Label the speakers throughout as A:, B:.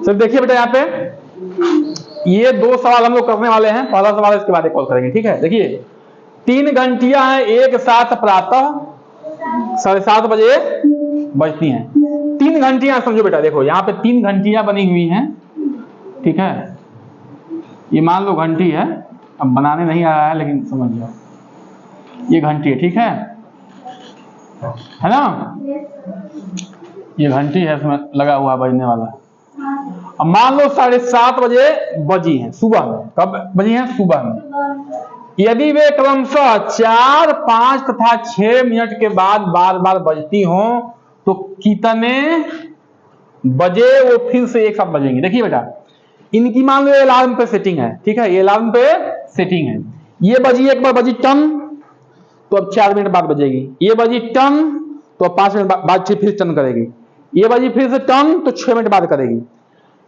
A: Sir देखिए बेटा, यहाँ पे ये दो सवाल हम लोग करने वाले हैं। पहला सवाल इसके बाद एक कॉल करेंगे, ठीक है। देखिए 3 घंटियां हैं एक साथ प्रातः 7:30 बजे बजती हैं। 3 घंटियां समझो बेटा, देखो यहाँ पे 3 घंटियां बनी हुई हैं, ठीक है। ये मान लो घंटी है, अब बनाने नहीं आ रहा है लेकिन समझ जाओ, ये घंटी है, ठीक है ना। ये घंटी है, इसमें लगा हुआ बजने वाला। अब मान लो 7:30 बजे बजी हैं सुबह में। कब बजी हैं? सुबह में। यदि वे क्रमशः 4, 5 तथा 6 मिनट के बाद बार बार बजती हों तो कितने बजे वो फिर से एक साथ बजेंगी? देखिए बेटा, इनकी मान लो अलार्म पे सेटिंग है, ठीक है। ये अलार्म पे सेटिंग है। ये बजी, एक बार बजी टन, तो अब 4 मिनट बाद बजेगी। ये बजी टन, तो अब 5 मिनट बाद फिर टन करेगी। ये बजी फिर से टन, तो 6 मिनट बाद करेगी।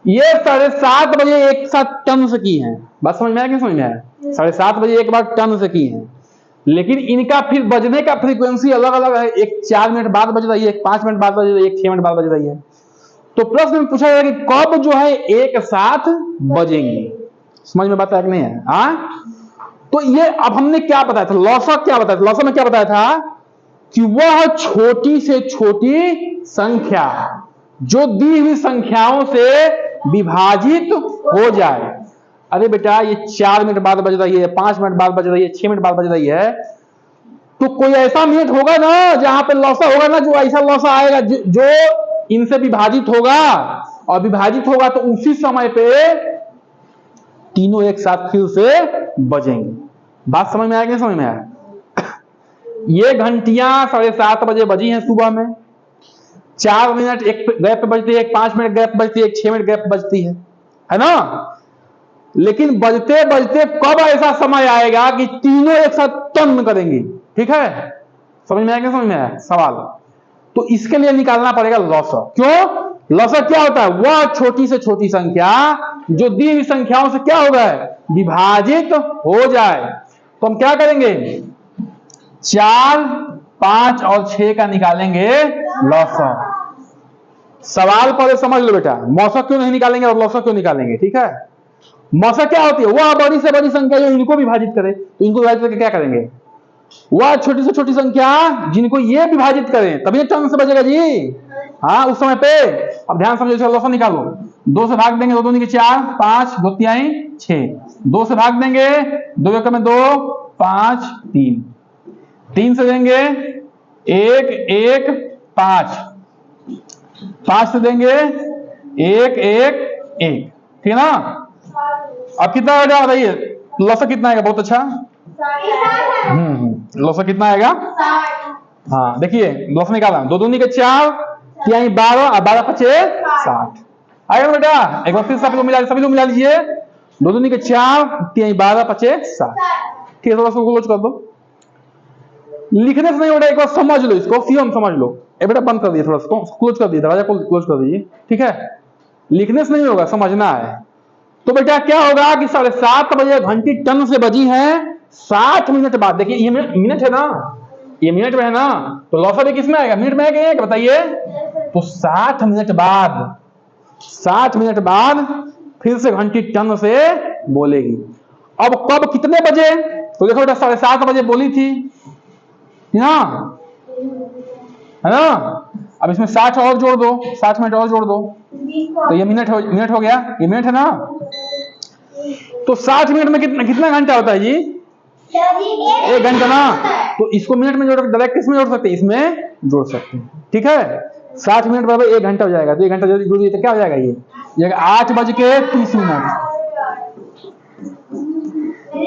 A: ये 7:30 बजे एक साथ टन से की है। बात समझ में आया कि समझ में आया? 7:30 बजे एक बार टन से की है, लेकिन इनका फिर बजने का फ्रीक्वेंसी अलग अलग है। एक 4 मिनट बाद बज रही है, एक 5 मिनट बाद बज रही है, एक 6 मिनट बाद बज रही है। तो प्रश्न में पूछा जाएगा कि कब जो है एक साथ बजेंगी। समझ में बात है कि नहीं है? हाँ, तो ये अब हमने क्या बताया था, लौसा क्या बताया था? लौसा में क्या बताया था कि वह छोटी से छोटी संख्या जो दी हुई संख्याओं से विभाजित हो जाए। अरे बेटा, ये 4 मिनट बाद बज रही है, 5 मिनट बाद बज रही है, 6 मिनट बाद बज रही है, तो कोई ऐसा मिनट होगा ना जहां पे लौसा होगा ना, जो ऐसा लौसा आएगा जो इनसे विभाजित होगा, और विभाजित होगा तो उसी समय पे तीनों एक साथ फिर से बजेंगे। बात समझ में आया कि समझ में आया? ये घंटियां 7:30 बजे बजी हैं सुबह में। 4 मिनट एक गैप पे बजती है, एक 5 मिनट गैप बजती है, एक 6 मिनट गैप बजती है ना। लेकिन बजते बजते कब ऐसा समय आएगा कि तीनों एक साथ टन करेंगी? ठीक है, समझ में आया? समझ में आया सवाल? तो इसके लिए निकालना पड़ेगा लौसा। क्यों? लौसा क्या होता है? वह छोटी से छोटी संख्या जो दी हुई संख्याओं से क्या हो गए? विभाजित हो जाए। तो हम क्या करेंगे? 4, 5 और 6 का निकालेंगे लौसा। सवाल पहले समझ लो बेटा, मौसा क्यों नहीं निकालेंगे और लौसा क्यों निकालेंगे? ठीक है, मौसा क्या होती है? वह बड़ी से बड़ी संख्या जो इनको विभाजित करे। तो इनको विभाजित करके क्या करेंगे? वह छोटी से छोटी संख्या जिनको ये विभाजित करें, तभी टन से बचेगा जी। हाँ, उस समय पे अब ध्यान समझो, लौसा निकालो। 2 से भाग देंगे, 2 दूनी के 4, 5, 2 तिहाई 6। 2 से भाग देंगे, 2 एकम में 2, 5, 3। 3 से देंगे 1, 1, 5। 5 से देंगे 1, 1, 1। ठीक है ना? अब कितना आएगा बताइए? लौसा कितना आएगा? बहुत अच्छा, लौसा कितना आएगा? हाँ देखिए, लौसा निकाला। 2 दूनी के 4, तिहाई 12, और 12 पचे 60 आएगा बेटा। एक बार फिर सभी लोग मिला लीजिए। 2 दूनी के 4, तिहाई 12, पचे 60। ठीक है, थोड़ा सा क्लोज कर दो। लिखने से नहीं बेटा, एक बार समझ लो इसको, सीएम समझ लो। ए बेटा बंद कर दिए, थोड़ा सा क्लोज कर दिए, दरवाजा क्लोज कर दीजिए। ठीक है, लिखने से नहीं होगा, समझना है। तो बेटा क्या होगा कि 7:30 बजे घंटी टन से बजी है। 60 मिनट बाद, देखिए ये मिनट है ना, ये मिनट में है ना, तो लौसा भी किसमें आएगा? मिनट में आएगा, बताइए। तो 60 मिनट बाद, 60 मिनट बाद फिर से घंटी टन से बोलेगी। अब कब, कितने बजे? तो देखो बेटा, 7:30 बजे बोली थी ना, है ना। अब इसमें 60 और जोड़ दो, 60 मिनट और जोड़ दो, तो ये मिनट हो गया। ये मिनट है ना। तो 60 मिनट में कितना घंटा होता है जी? 1 घंटा ना। तो इसको मिनट में जोड़, डायरेक्ट किसमें जोड़ सकते हैं? इसमें जोड़ सकते हैं। ठीक है, 60 मिनट बराबर 1 घंटा हो जाएगा। तो 1 घंटा जोड़ दिए तो क्या हो जाएगा? ये 8:30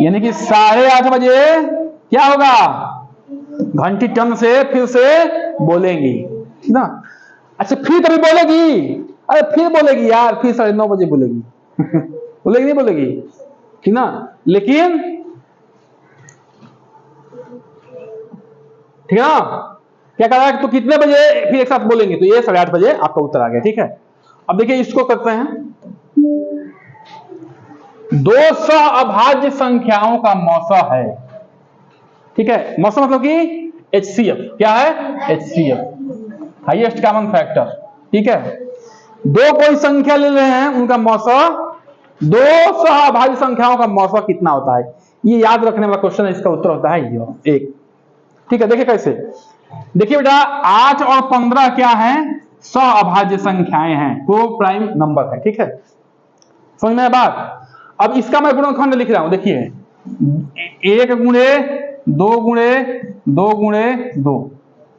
A: यानी कि 8:30 बजे क्या होगा? घंटी टन से फिर से बोलेगी, ठीक ना। अच्छा, फिर कभी बोलेगी? अरे फिर बोलेगी यार, फिर 9:30 बजे बोलेगी। बोलेगी नहीं बोलेगी? ठीक ना। लेकिन ठीक है ना, क्या कह रहा है? तो कितने बजे फिर एक साथ बोलेंगे? तो ये 8:30 बजे आपका उत्तर आ गया। ठीक है, अब देखिए इसको करते हैं। 200 अभाज्य संख्याओं का मौसा है। ठीक है, मौसा मतलब कि HCF क्या है? HCF, highest common factor. ठीक है, दो कोई संख्या ले रहे हैं, उनका मौसा दो सहअभाज्य संख्याओं का मौसा कितना होता है, ये याद रखने वाला क्वेश्चन है। इसका उत्तर होता है ये एक। ठीक है, देखिए कैसे। देखिए बेटा 8 और 15 क्या है, सहअभाज्य संख्याएं हैं, को प्राइम नंबर है। ठीक है, समझ में आया बात। अब इसका मैं गुणनखंड लिख रहा हूं, देखिए 1 गुणे 2 गुणे 2 गुणे 2,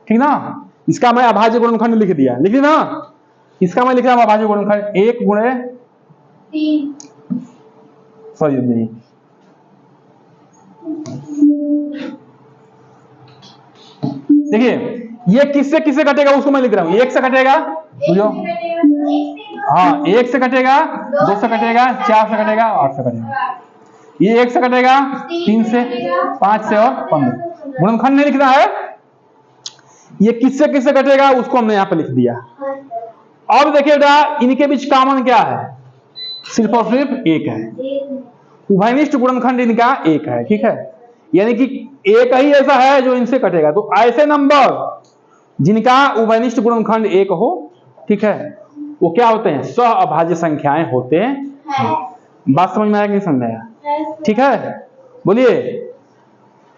A: ठीक ना। इसका मैं अभाज्य गुणनखंड लिख दिया, लिख दिया ना। इसका मैं लिख रहा हूं अभाज्य गुणनखंड 1 गुणे
B: 3,
A: सॉरी नहीं, देखिए ये किससे किससे कटेगा उसको मैं लिख रहा हूं। 1 से कटेगा, हाँ 1 से कटेगा, 2 से कटेगा, 4 से कटेगा, 8 से कटेगा। ये 1 से कटेगा, 3 से, 5 से और 15। गुणनखंड नहीं लिखना है। ये किससे किससे कटेगा उसको हमने यहां पे लिख दिया। अब देखिए बेटा इनके बीच कॉमन क्या है, सिर्फ और सिर्फ 1 है। उभयनिष्ठ गुणनखंड इनका 1 है। ठीक है, यानी कि एक ही ऐसा है जो इनसे कटेगा। तो ऐसे नंबर जिनका उभयनिष्ठ गुणनखंड 1 हो, ठीक है, वो क्या होते हैं, सहअभाज्य संख्याएं होते हैं। बात समझ में आया कि नहीं समझ में आया? ठीक है, बोलिए।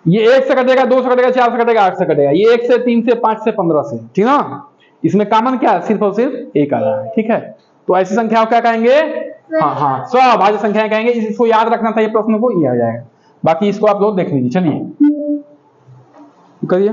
A: ये 1 से कटेगा, 2 से कटेगा, 4 से कटेगा, 8 से कटेगा। ये 1 से, 3 से, 5 से, 15 से, ठीक ना। इसमें कॉमन क्या है, सिर्फ और सिर्फ 1 आ रहा है। ठीक है, तो ऐसी संख्याओं क्या कहेंगे, हाँ सहअभाज्य संख्याएं कहेंगे। इसको याद रखना था, ये प्रश्न को ये आ जाएगा। बाकी इसको आप लोग देख लीजिए। चलिए करिए।